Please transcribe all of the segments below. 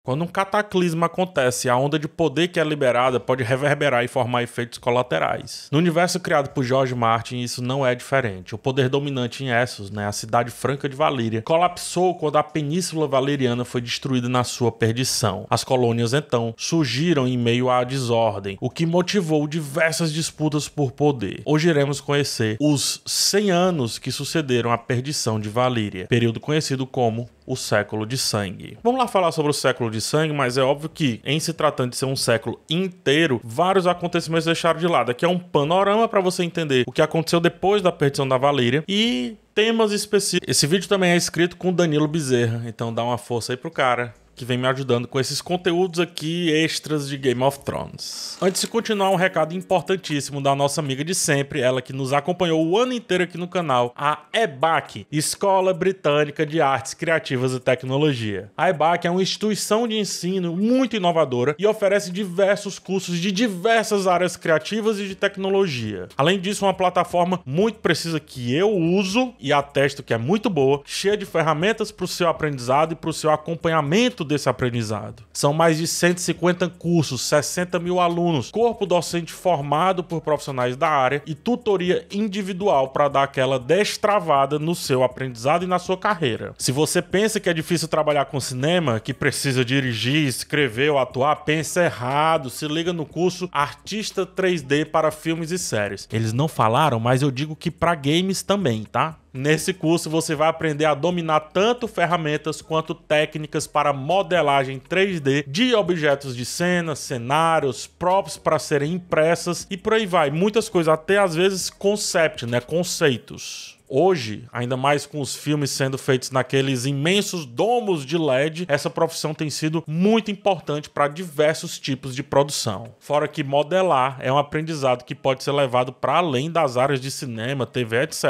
Quando um cataclisma acontece, a onda de poder que é liberada pode reverberar e formar efeitos colaterais. No universo criado por George Martin, isso não é diferente. O poder dominante em Essos, a cidade franca de Valíria, colapsou quando a Península Valeriana foi destruída na sua perdição. As colônias, então, surgiram em meio à desordem, o que motivou diversas disputas por poder. Hoje iremos conhecer os 100 anos que sucederam à perdição de Valíria, período conhecido como o Século de Sangue. Vamos lá falar sobre o Século de Sangue, mas é óbvio que, em se tratando de ser um século inteiro, vários acontecimentos deixaram de lado. Aqui é um panorama para você entender o que aconteceu depois da perdição da Valíria e temas específicos. Esse vídeo também é escrito com Danilo Bezerra, então dá uma força aí pro cara que vem me ajudando com esses conteúdos aqui extras de Game of Thrones. Antes de continuar, um recado importantíssimo da nossa amiga de sempre, ela que nos acompanhou o ano inteiro aqui no canal, a EBAC, Escola Britânica de Artes Criativas e Tecnologia. A EBAC é uma instituição de ensino muito inovadora e oferece diversos cursos de diversas áreas criativas e de tecnologia. Além disso, uma plataforma muito precisa que eu uso e atesto que é muito boa, cheia de ferramentas para o seu aprendizado e para o seu acompanhamento desse aprendizado. São mais de 150 cursos, 60 mil alunos, corpo docente formado por profissionais da área e tutoria individual para dar aquela destravada no seu aprendizado e na sua carreira. Se você pensa que é difícil trabalhar com cinema, que precisa dirigir, escrever ou atuar, pensa errado. Se liga no curso Artista 3D para filmes e séries. Eles não falaram, mas eu digo que para games também, tá? Nesse curso você vai aprender a dominar tanto ferramentas quanto técnicas para modelagem 3D de objetos de cena, cenários, props para serem impressas e por aí vai. Muitas coisas, até às vezes conceitos. Hoje, ainda mais com os filmes sendo feitos naqueles imensos domos de LED, essa profissão tem sido muito importante para diversos tipos de produção. Fora que modelar é um aprendizado que pode ser levado para além das áreas de cinema, TV, etc,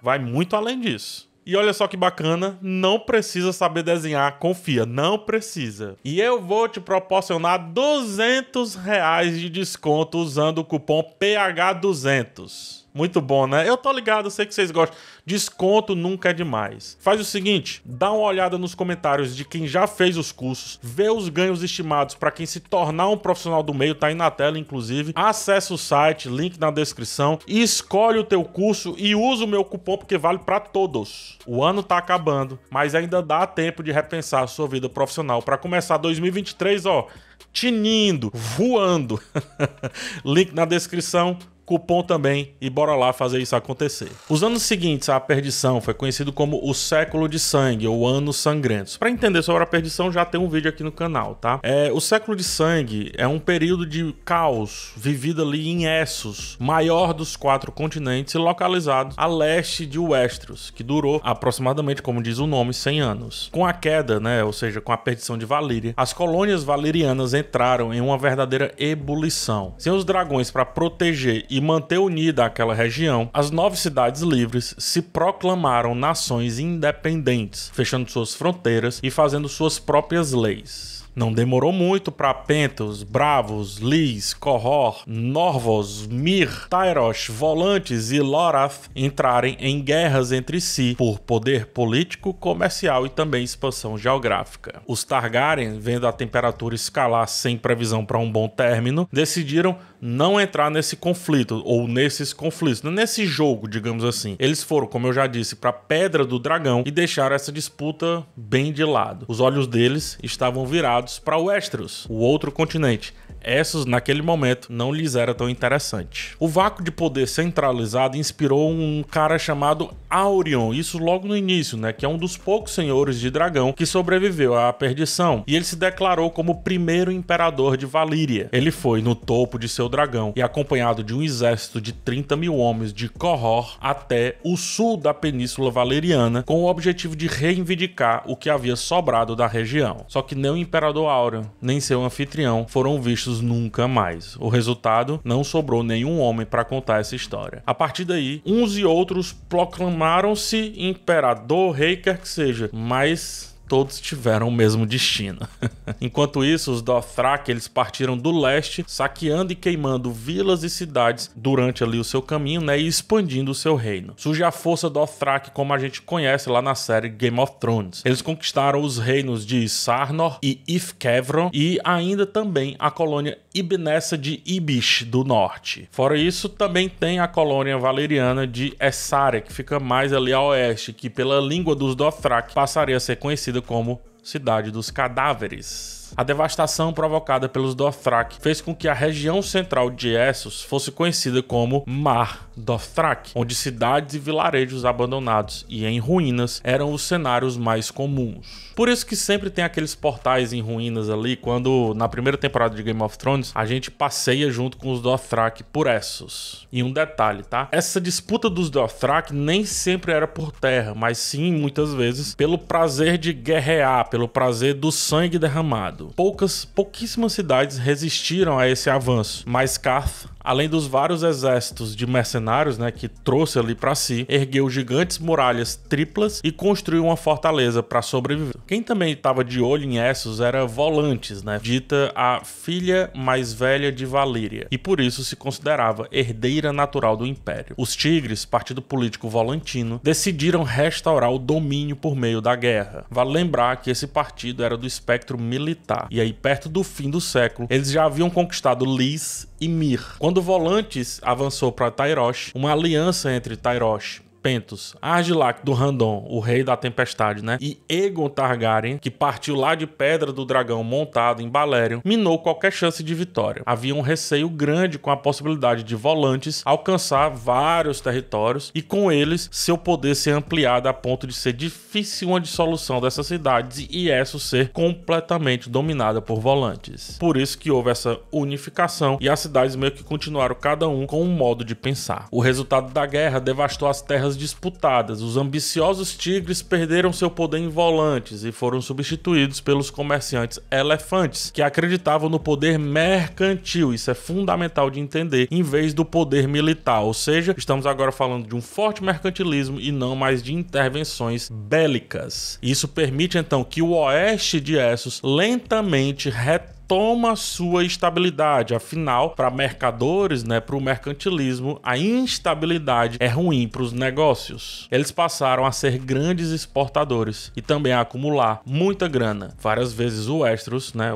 Vai muito além disso. E olha só que bacana, não precisa saber desenhar, confia, não precisa. E eu vou te proporcionar R$200 de desconto usando o cupom PH200. Muito bom, né? Eu tô ligado, eu sei que vocês gostam. Desconto nunca é demais. Faz o seguinte, dá uma olhada nos comentários de quem já fez os cursos, vê os ganhos estimados para quem se tornar um profissional do meio, tá aí na tela inclusive. Acesse o site, link na descrição, e escolhe o teu curso e usa o meu cupom porque vale para todos. O ano tá acabando, mas ainda dá tempo de repensar a sua vida profissional para começar 2023, tinindo, voando. Link na descrição. Cupom também, e bora lá fazer isso acontecer. Os anos seguintes à perdição foi conhecido como o Século de Sangue, ou Anos Sangrentos. Para entender sobre a perdição, já tem um vídeo aqui no canal, tá? O Século de Sangue é um período de caos vivido ali em Essos, maior dos 4 continentes e localizado a leste de Westeros, que durou aproximadamente, como diz o nome, 100 anos. Com a queda, ou seja, com a perdição de Valíria, as colônias valerianas entraram em uma verdadeira ebulição. Sem os dragões para proteger e manter unida aquela região, as 9 cidades livres se proclamaram nações independentes, fechando suas fronteiras e fazendo suas próprias leis. Não demorou muito para Pentos, Bravos, Lys, Corhor, Norvos, Myr, Tyrosh, Volantes e Lorath entrarem em guerras entre si por poder político, comercial e também expansão geográfica. Os Targaryen, vendo a temperatura escalar sem previsão para um bom término, decidiram não entrar nesse conflito, ou nesses conflitos, nesse jogo, digamos assim. Eles foram, como eu já disse, para a Pedra do Dragão e deixaram essa disputa bem de lado. Os olhos deles estavam virados para Westeros, o outro continente. Essos, naquele momento, não lhes era tão interessante. O vácuo de poder centralizado inspirou um cara chamado Aurion, isso logo no início, que é um dos poucos senhores de dragão que sobreviveu à perdição, e ele se declarou como o primeiro imperador de Valíria. Ele foi no topo de seu dragão e acompanhado de um exército de 30 mil homens de Corhor até o sul da Península Valeriana, com o objetivo de reivindicar o que havia sobrado da região. Só que nem o imperador Aurion, nem seu anfitrião foram vistos nunca mais. O resultado, não sobrou nenhum homem para contar essa história. A partir daí, uns e outros proclamaram-se imperador, rei, quer que seja, mas todos tiveram o mesmo destino. Enquanto isso, os Dothraki, eles partiram do leste, saqueando e queimando vilas e cidades durante ali o seu caminho, né, e expandindo o seu reino. Surge a força Dothraki como a gente conhece lá na série Game of Thrones. Eles conquistaram os reinos de Sarnor e Ifkevron e ainda também a colônia Ibnessa de Ibish do norte. Fora isso, também tem a colônia valeriana de Essaria, que fica mais ali a oeste, que pela língua dos Dothraki passaria a ser conhecida como Cidade dos Cadáveres. A devastação provocada pelos Dothraki fez com que a região central de Essos fosse conhecida como Mar Dothraki, onde cidades e vilarejos abandonados e em ruínas eram os cenários mais comuns. Por isso que sempre tem aqueles portais em ruínas ali, quando na primeira temporada de Game of Thrones a gente passeia junto com os Dothraki por Essos. E um detalhe, tá? Essa disputa dos Dothraki nem sempre era por terra, mas sim, muitas vezes, pelo prazer de guerrear, pelo prazer do sangue derramado. Pouquíssimas cidades resistiram a esse avanço, mas Qarth, além dos vários exércitos de mercenários, né, que trouxe ali para si, ergueu gigantes muralhas triplas e construiu uma fortaleza para sobreviver. Quem também estava de olho em Essos era Volantis, né, dita a filha mais velha de Valíria, e por isso se considerava herdeira natural do Império. Os Tigres, partido político volantino, decidiram restaurar o domínio por meio da guerra. Vale lembrar que esse partido era do espectro militar, e aí perto do fim do século, eles já haviam conquistado Lys e Myr. Quando Volantis avançou para Tyrosh, uma aliança entre Tyrosh, Pentos, Argilac do Randon, o rei da tempestade, né, e Aegon Targaryen, que partiu lá de Pedra do Dragão montado em Balerion, minou qualquer chance de vitória. Havia um receio grande com a possibilidade de Volantis alcançar vários territórios e com eles seu poder ser ampliado a ponto de ser difícil uma dissolução dessas cidades e Essos ser completamente dominada por Volantis. Por isso que houve essa unificação e as cidades meio que continuaram cada um com um modo de pensar. O resultado da guerra devastou as terras disputadas. Os ambiciosos tigres perderam seu poder em Volantis e foram substituídos pelos comerciantes elefantes, que acreditavam no poder mercantil, isso é fundamental de entender, em vez do poder militar, ou seja, estamos agora falando de um forte mercantilismo e não mais de intervenções bélicas. Isso permite então que o oeste de Essos lentamente toma sua estabilidade. Afinal, para mercadores, né, para o mercantilismo, a instabilidade é ruim para os negócios. Eles passaram a ser grandes exportadores e também a acumular muita grana. Várias vezes o Westeros, né,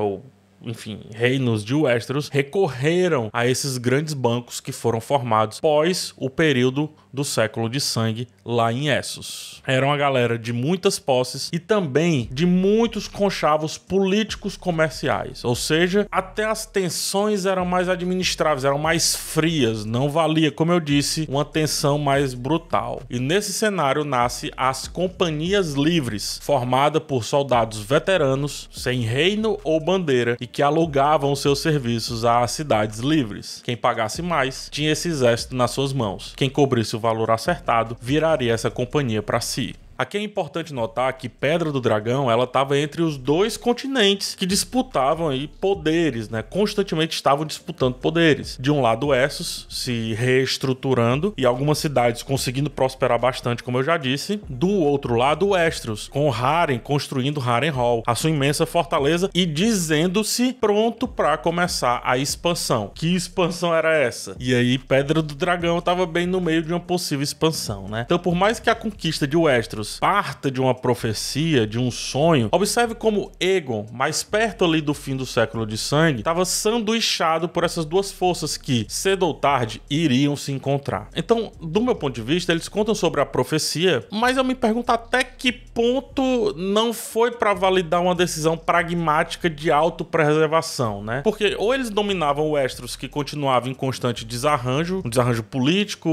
enfim, reinos de Westeros recorreram a esses grandes bancos que foram formados pós o período do século de sangue lá em Essos. Era uma galera de muitas posses e também de muitos conchavos políticos comerciais, ou seja, até as tensões eram mais administráveis, eram mais frias, não valia, como eu disse, uma tensão mais brutal. E nesse cenário nasce as Companhias Livres, formada por soldados veteranos, sem reino ou bandeira, e que alugavam seus serviços às cidades livres. Quem pagasse mais tinha esse exército nas suas mãos. Quem cobrisse o valor acertado viraria essa companhia para si. Aqui é importante notar que Pedra do Dragão, ela estava entre os dois continentes que disputavam aí poderes, né? Constantemente estavam disputando poderes. De um lado, Essos se reestruturando e algumas cidades conseguindo prosperar bastante, como eu já disse. Do outro lado, Westeros, com Harren construindo Harrenhal, a sua imensa fortaleza e dizendo-se pronto para começar a expansão. Que expansão era essa? E aí, Pedra do Dragão estava bem no meio de uma possível expansão, né? Então, por mais que a conquista de Westeros parta de uma profecia, de um sonho, observe como Aegon, mais perto ali do fim do século de sangue, estava sanduichado por essas duas forças que, cedo ou tarde, iriam se encontrar. Então, do meu ponto de vista, eles contam sobre a profecia, mas eu me pergunto até que ponto não foi para validar uma decisão pragmática de autopreservação, né? Porque ou eles dominavam o Westeros, que continuava em constante desarranjo, um desarranjo político,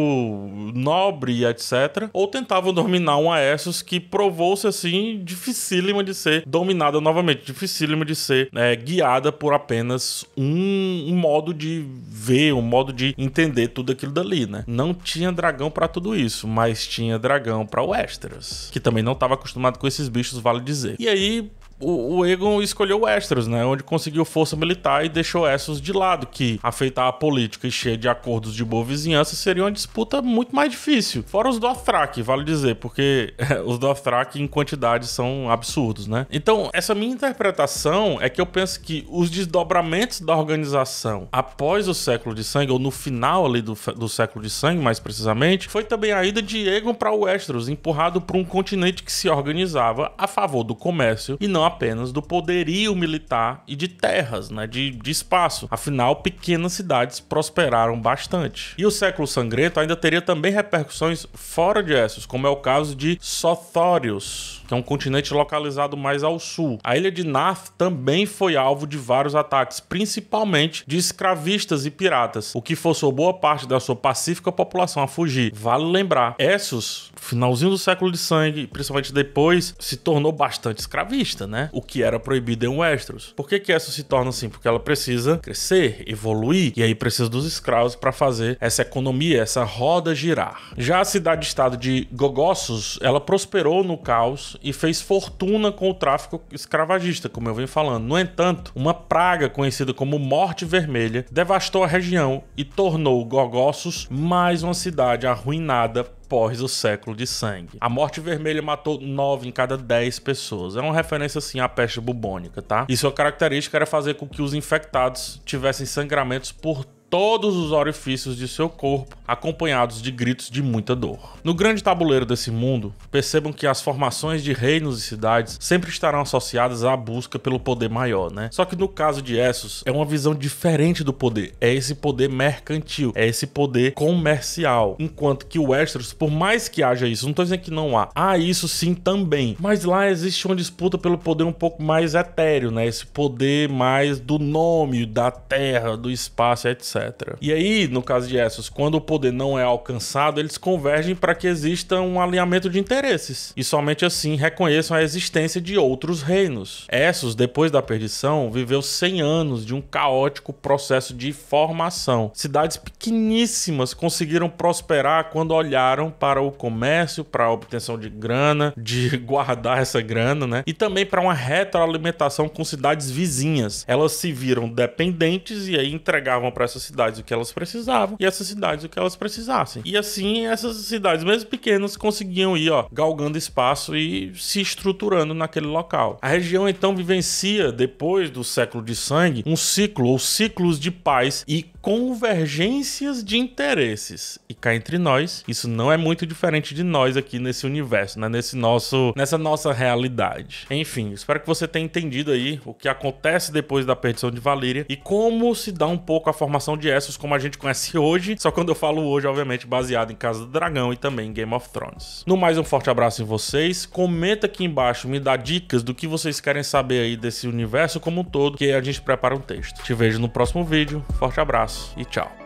nobre e etc., ou tentavam dominar uma Essos que provou-se assim dificílima de ser dominada novamente, dificílima de ser guiada por apenas um modo de ver, um modo de entender tudo aquilo dali, né? Não tinha dragão pra tudo isso, mas tinha dragão pra Westeros, que também não estava acostumado com esses bichos, vale dizer. E aí o Aegon escolheu Westeros, né? Onde conseguiu força militar e deixou Essos de lado, que, afeitar a política e cheia de acordos de boa vizinhança, seria uma disputa muito mais difícil. Fora os Dothraki, vale dizer, porque os Dothraki em quantidade são absurdos, né? Então, essa minha interpretação é que eu penso que os desdobramentos da organização após o Século de Sangue, ou no final ali do Século de Sangue, mais precisamente, foi também a ida de Aegon para Westeros, empurrado por um continente que se organizava a favor do comércio e não apenas do poderio militar e de terras, né, de espaço. Afinal, pequenas cidades prosperaram bastante. E o Século Sangrento ainda teria também repercussões fora de Essos, como é o caso de Sothorius, que é um continente localizado mais ao sul. A ilha de Naath também foi alvo de vários ataques, principalmente de escravistas e piratas, o que forçou boa parte da sua pacífica população a fugir. Vale lembrar, Essos, finalzinho do Século de Sangue, principalmente depois, se tornou bastante escravista, né? O que era proibido em Westeros. Por que Essos se torna assim? Porque ela precisa crescer, evoluir, e aí precisa dos escravos para fazer essa economia, essa roda girar. Já a cidade-estado de Gogossos, ela prosperou no caos e fez fortuna com o tráfico escravagista, como eu venho falando. No entanto, uma praga conhecida como Morte Vermelha devastou a região e tornou Gogossos mais uma cidade arruinada após o Século de Sangue. A Morte Vermelha matou 9 em cada 10 pessoas. É uma referência, assim, à peste bubônica, tá? E sua característica era fazer com que os infectados tivessem sangramentos por todos os orifícios de seu corpo, acompanhados de gritos de muita dor. No grande tabuleiro desse mundo, percebam que as formações de reinos e cidades sempre estarão associadas à busca pelo poder maior, né? Só que no caso de Essos, é uma visão diferente do poder. É esse poder mercantil, é esse poder comercial. Enquanto que o Westeros, por mais que haja isso, não tô dizendo que não há isso sim também, mas lá existe uma disputa pelo poder um pouco mais etéreo, né? Esse poder mais do nome, da terra, do espaço, etc. E aí, no caso de Essos, quando o poder não é alcançado, eles convergem para que exista um alinhamento de interesses, e somente assim reconheçam a existência de outros reinos. Essos, depois da perdição, viveu 100 anos de um caótico processo de formação. Cidades pequeníssimas conseguiram prosperar quando olharam para o comércio, para a obtenção de grana, de guardar essa grana, né? E também para uma retroalimentação com cidades vizinhas. Elas se viram dependentes e aí entregavam para essas cidades o que elas precisavam e essas cidades o que elas precisassem. E assim essas cidades, mesmo pequenas, conseguiam ir, galgando espaço e se estruturando naquele local. A região então vivencia, depois do Século de Sangue, um ciclo ou ciclos de paz e convergências de interesses. E cá entre nós, isso não é muito diferente de nós aqui nesse universo, né? Nessa nossa realidade. Enfim, espero que você tenha entendido aí o que acontece depois da perdição de Valíria e como se dá um pouco a formação de Essos como a gente conhece hoje, só quando eu falo hoje, obviamente, baseado em Casa do Dragão e também em Game of Thrones. No mais, um forte abraço em vocês, comenta aqui embaixo, me dá dicas do que vocês querem saber aí desse universo como um todo, que a gente prepara um texto. Te vejo no próximo vídeo, forte abraço e tchau.